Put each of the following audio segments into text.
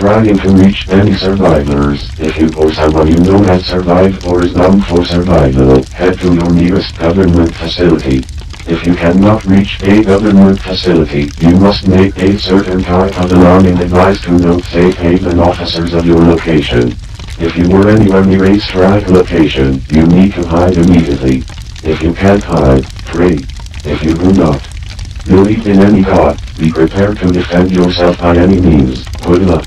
trying to reach any survivors. If you or someone you know has survived or is bound for survival, head to your nearest government facility. If you cannot reach a government facility, you must make a certain type of alarm and advise to note safe haven officers of your location. If you were anywhere near a strike location, you need to hide immediately. If you can't hide, pray. If you do not believe in any god, be prepared to defend yourself by any means. Good luck.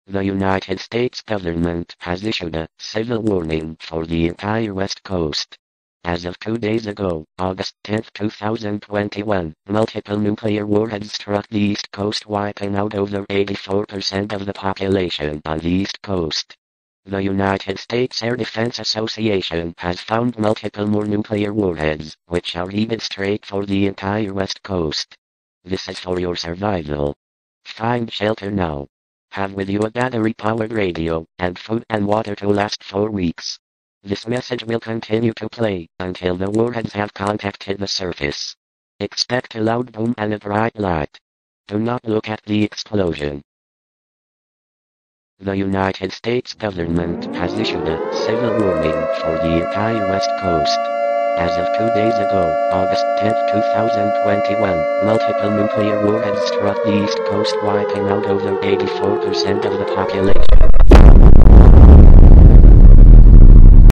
The United States government has issued a civil warning for the entire West Coast. As of 2 days ago, August 10, 2021, multiple nuclear warheads struck the East Coast, wiping out over 84% of the population on the East Coast. The United States Air Defense Association has found multiple more nuclear warheads, which are headed straight for the entire West Coast. This is for your survival. Find shelter now. Have with you a battery-powered radio, and food and water to last 4 weeks. This message will continue to play until the warheads have contacted the surface. Expect a loud boom and a bright light. Do not look at the explosion. The United States government has issued a civil warning for the entire West Coast. As of 2 days ago, August 10, 2021, multiple nuclear warheads struck the East Coast, wiping out over 84% of the population